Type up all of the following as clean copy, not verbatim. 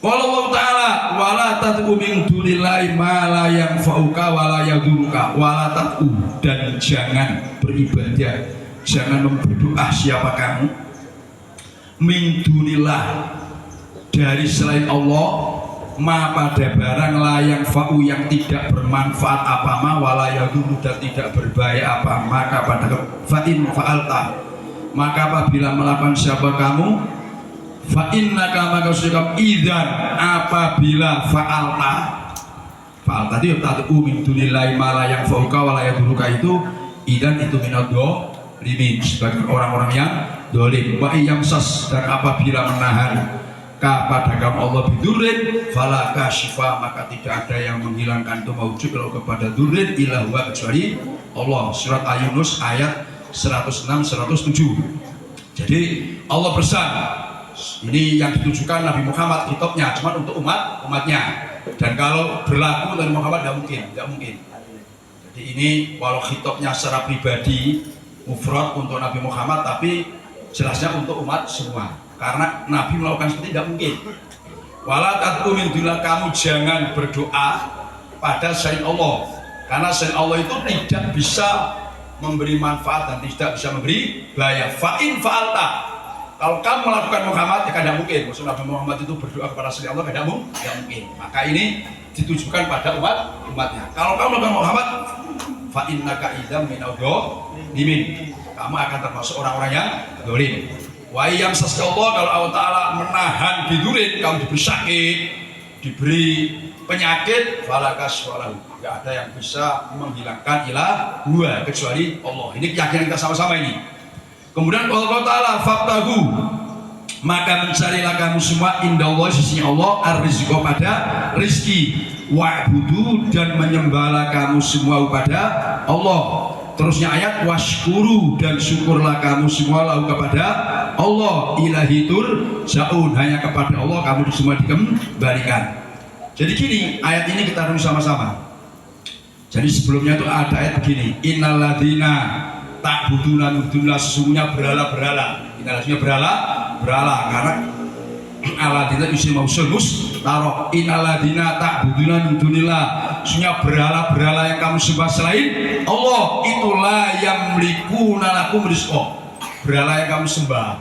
Qala Allah Ta'ala wala tad'u min dunillahi ma la yanfa'uka wa la yadurruka wala tad'u, dan jangan beribadah, jangan berdoa siapa kamu min dunillah, dari selain Allah, ma pada barang la yanfa'u, yang tidak bermanfaat apa ma, wa la yadurru, dan tidak berbahaya apa, maka pada fa'in fa'alta, maka apabila melakukan siapa kamu, fa innaka maka sudah idzan, apabila fa'alta itu tad'u min dunillahi ma la yanfa'uka wa la yadurruka, itu idzan itu minaddo limin, sebagai orang-orang yang dolim. Wa iyamsas, dan apabila menahan kepada kamu Allah bidurin fala kashifa, maka tidak ada yang menghilangkan itu mawujud kalau kepada durin illa huwa, kecuali Allah. Surat Al-Yunus ayat 106-107. Jadi Allah bersan, ini yang ditujukan Nabi Muhammad, kitabnya cuma untuk umatnya, dan kalau berlaku Nabi Muhammad tidak mungkin. Jadi ini walau kitabnya secara pribadi mufrad untuk Nabi Muhammad, tapi jelasnya untuk umat semua, karena Nabi melakukan seperti tidak mungkin. Wala tad'u min dunillah, kamu jangan berdoa pada selain Allah, karena selain Allah itu tidak bisa memberi manfaat dan tidak bisa memberi bahaya. Fa'in fa'alta, kalau kamu melakukan Muhammad, ya tidak mungkin. Maksud Nabi Muhammad itu berdoa kepada selain Allah, tidak mungkin. Maka ini ditujukan pada umatnya. Kalau kamu melakukan Muhammad, fa'innaka idzam minadh-dhalimin, kamu akan termasuk orang-orang yang dolim. Wa yang Allah, kalau Allah Ta'ala menahan bidurin, kamu diberi sakit, diberi penyakit, falakas walahu, tidak ada yang bisa menghilangkan ilah huwa, kecuali Allah. Ini keyakinan kita sama-sama ini. Kemudian Allah Ta'ala faktahu, maka mencarilah kamu semua indallah, sisi Allah, ar-rizqa, pada rizki, wa'budu, dan menyembahlah kamu semua kepada Allah. Terusnya ayat washkuru, dan syukurlah kamu semua lahu, kepada Allah, ilahi turja'un, hanya kepada Allah kamu semua dikembalikan. Jadi gini, ayat ini kita renung sama-sama. Jadi sebelumnya itu ada ayat begini, innalladzina ta'buduna min dunillah, sesungguhnya berhala-berhala. Innalladzina berhala, karena alladzina isim mausul mustarok. Innalladzina ta'buduna min dunillah, sesungguhnya berhala-berhala yang kamu sembah selain Allah, itulah yamlikuna lakum rizqa. Berhala yang kamu sembah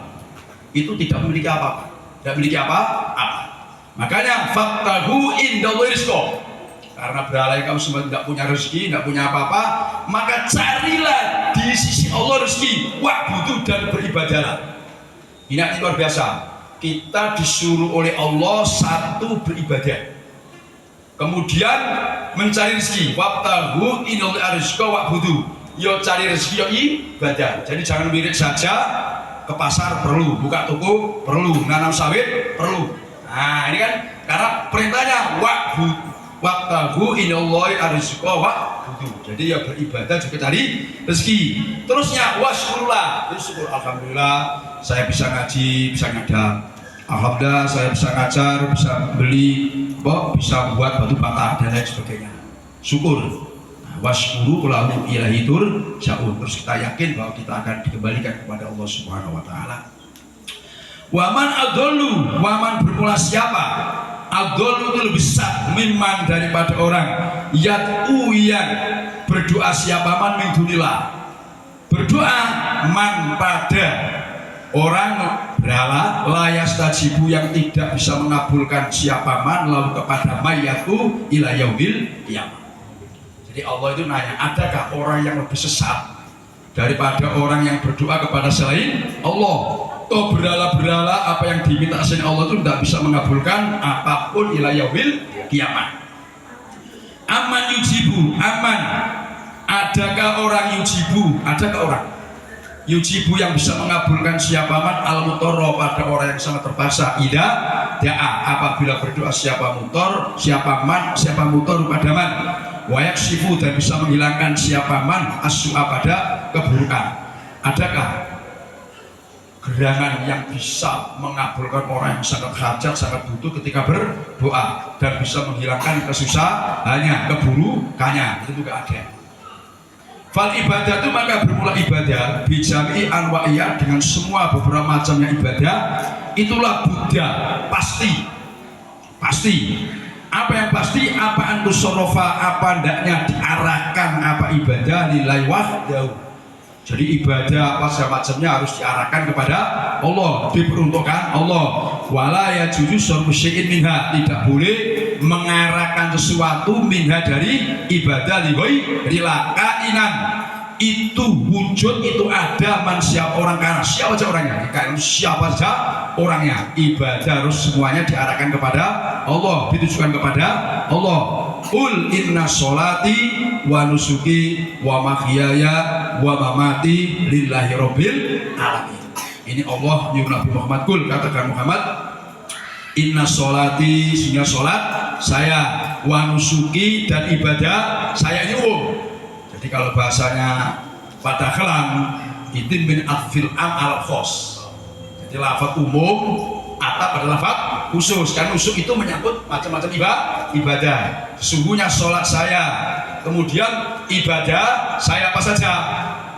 itu tidak memiliki apa-apa, tidak memiliki apa-apa. Makanya faktahu indallahi rizqa, karena berhala yang kamu sembah tidak punya rezeki, tidak punya apa-apa, maka carilah di sisi Allah rezeki, wa'budu, dan beribadahlah. Ini luar biasa. Kita disuruh oleh Allah satu beribadah, kemudian mencari rezeki, wabtahu indallahi rizqa wa'budu, yo cari rezeki, yo ibadah. Jadi jangan mirip saja, ke pasar perlu, buka toko perlu, nanam sawit perlu. Nah ini kan karena perintahnya wabtahu indallahi rizqa wa'budu, jadi ya beribadah juga cari rezeki. Terusnya waskurullah, itu syukur, alhamdulillah saya bisa ngaji, bisa ngadam, alhamdulillah saya bisa ngajar, bisa beli, bisa buat batu bata dan lain sebagainya. Syukur. Waskuru lahu ilahi turja'un. Terus kita yakin bahwa kita akan dikembalikan kepada Allah Subhanahu wa taala. Waman adollu, waman bermula siapa? Adollu itu lebih besar mimman, daripada orang yad'u, yang berdoa siapa man min dunillah, berdoa man pada orang berhala, layas tajibu, yang tidak bisa mengabulkan siapa man lalu kepada mayatu ila yaumil qiyamah. Jadi Allah itu nanya, adakah orang yang lebih sesat daripada orang yang berdoa kepada selain Allah? Toh berhala-berhala apa yang diminta selain Allah itu tidak bisa mengabulkan apapun ila yaumil qiyamah. Aman yujibu, aman, adakah orang yujibu, adakah orang yujibu yang bisa mengabulkan siapa man al-mutorro, pada orang yang sangat terpaksa, ida da'a, apabila berdoa siapa mutor, siapa man, siapa mutor pada man, wayak sifu, dan bisa menghilangkan siapa man as-su'a, pada keburukan. Adakah gerangan yang bisa mengabulkan orang yang sangat hajat, sangat butuh ketika berdoa, dan bisa menghilangkan kesusahannya, keburukannya? Itu juga ada. Fal ibadah itu, maka bermula ibadah bijami anwa'iyah, dengan semua beberapa macamnya ibadah, itulah Buddha pasti. pasti. Apa yang pasti? Apa antusorofa, apa ndaknya diarahkan apa ibadah lillahi wahdahu. Jadi ibadah apa semacamnya harus diarahkan kepada Allah, diperuntukkan Allah. Wala yajuzu sarfu syai'in minha, tidak boleh mengarahkan sesuatu minha dari ibadah lillahi kainan. Itu wujud, itu ada man siapa orang, karena siapa saja orangnya, siapa saja orangnya. Ibadah harus semuanya diarahkan kepada Allah, ditujukan kepada Allah. Qul inna sholati wa nusuki wa mahyaya wa mamati lillahi rabbil alamin. Ini Allah nyuruh Nabi Muhammad, qul, katakan Muhammad, inna sholati, sehingga sholat saya, wa nusuki, dan ibadah saya ini umum. Jadi kalau bahasanya pada kelam itu min atfil am al khos. Jadi lafaz umum atap adalah lafaz khusus. Kan khusus itu menyangkut macam-macam ibadah. Sesungguhnya sholat saya, kemudian ibadah saya apa saja,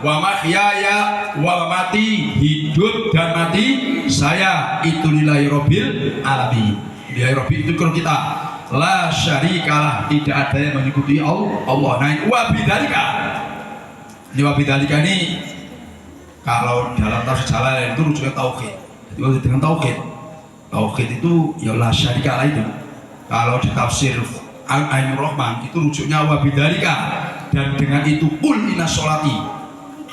wa mahyaya wa mati, hidup dan mati saya itu lillahi rabbil alamin. Lillahi rabbil itu kalau kita la syarikalah, tidak ada yang mengikuti Allah. Nah, wabidalika. Ini wabidalika ini kalau dalam tafsir Jalalain itu rujuknya tauhid. Jadi dengan tauhid, tauhid itu ya la syarikalah itu. Kalau di tafsir Al-Ainur Rahman itu rujuknya wabidalika, dan dengan itu qul inna sholati.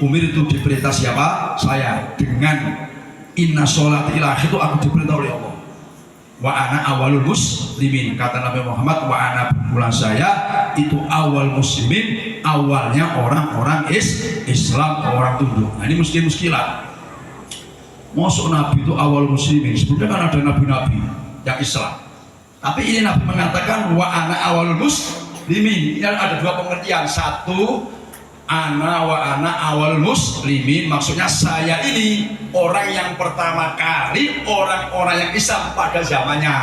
Umir itu diperintah siapa? Saya. Dengan inna sholati ilah itu aku diperintah oleh Allah. Wa ana awalul muslimin, kata Nabi Muhammad, wa ana bermula saya itu awal muslimin, awalnya orang-orang Islam, orang tunduk. Nah ini muskilah. Masuk Nabi itu awal muslimin, sebelumnya kan ada nabi-nabi yang Islam. Tapi ini Nabi mengatakan wa ana awalul muslimin. Ini ada dua pengertian. Satu, ana wa ana awal muslimin, maksudnya saya ini orang yang pertama kali orang-orang yang Islam pada zamannya,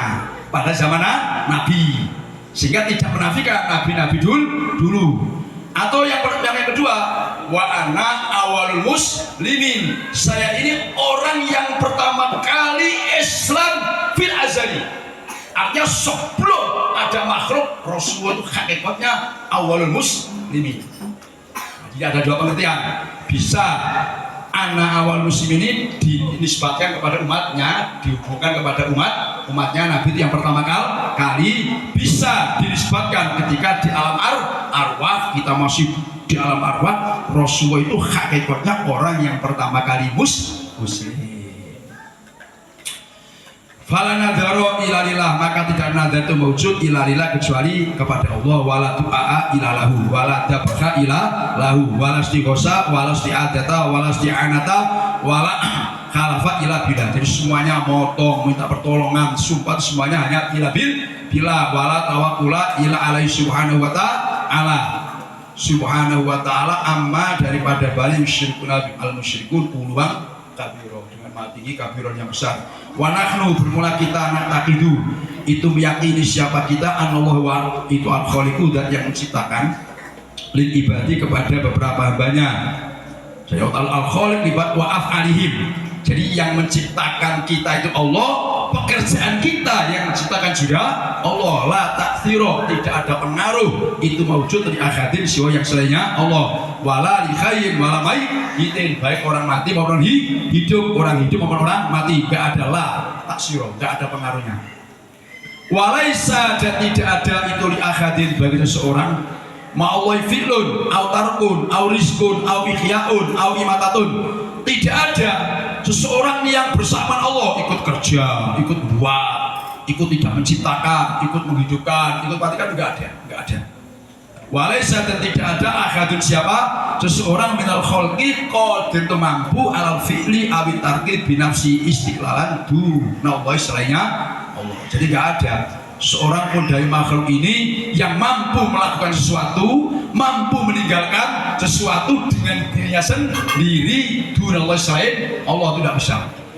pada zaman Nabi, sehingga tidak menafikan nabi-nabi dulu. Atau yang kedua, wa ana awal muslimin, saya ini orang yang pertama kali Islam fil azali. Artinya sebelum ada makhluk, Rasulullah itu hakikatnya awal muslimin. Jadi ada dua pengertian. Bisa ana awal muslim ini dinisbatkan kepada umatnya, dihubungkan kepada umatnya Nabi itu yang pertama kali. Bisa dinisbatkan ketika di alam arwah, kita masih di alam arwah, Rasulullah itu hakikatnya orang yang pertama kali muslim. Fala nadhara ilalillah, maka tidak nadhar itu mewujud ilalillah kecuali kepada Allah. Wala du'a ilalahu, wala dabha ilalahu, wala istighosa, wala isti'adata, wala isti'anata, wala khalafa ila bila. Jadi semuanya motong, minta pertolongan, sumpah, semuanya hanya bila wala tawakkula ila alaihi subhanahu wa ta'ala. Subhanahu wa ta'ala amma daripada bali musyrikun al musyrikun uluang kabiro, dengan mati kabiron yang besar. Wa nahnu, bermula kita na'taqidu, itu meyakini siapa kita, anallahu wa itu al-khaliqu, dan yang menciptakan lil ibadi kepada beberapa hambanya. Jadi al-khaliq libat wa af'alihim. Jadi yang menciptakan kita itu Allah, pekerjaan kita yang menciptakan juga Allah. La ta'thiro, tidak ada pengaruh itu mawujud dari akhadin siwa yang selainnya Allah. Wala li khayyin wala mayyitin, baik orang mati maupun hidup, orang hidup maupun orang mati, enggak ada la ta'thiro, enggak ada pengaruhnya. Walaisa, dan tidak ada itu li akhadin bagi seseorang ma'allahi fi'lun au tarkun au rizkun au ihyaun au imatatun. Tidak ada seseorang yang bersama Allah ikut kerja, ikut buat, ikut tidak menciptakan, ikut menghidupkan, ikut matikan, enggak ada. Walaisa, dan tidak ada ahadun siapa seseorang minal khalqi qadir mampu alal fi'li awit tarkib binafsi istiqlalan dunallahi selainnya Allah. Jadi enggak ada seorang pun dari makhluk ini yang mampu melakukan sesuatu, mampu meninggalkan sesuatu dengan dirinya sendiri, dunallah selain Allah, itu tidak bisa.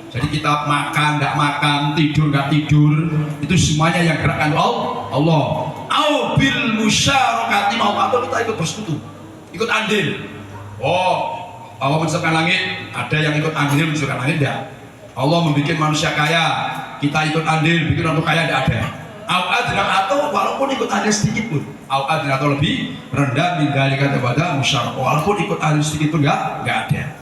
Jadi kita makan, tidak makan, tidur, tidak tidur, itu semuanya yang gerakkan Allah. Au bil musyarakati, mau atau kita ikut bersekutu, ikut andil. Oh, Allah menciptakan langit, ada yang ikut andil menciptakan langit, tidak. Allah membuat manusia kaya, kita ikut andil bikin orang kaya, tidak ada. au adna atau walaupun ikut adil sedikit pun, au adna atau lebih rendah min dzalika daripada musyarah, walaupun ikut adil sedikit pun enggak ada.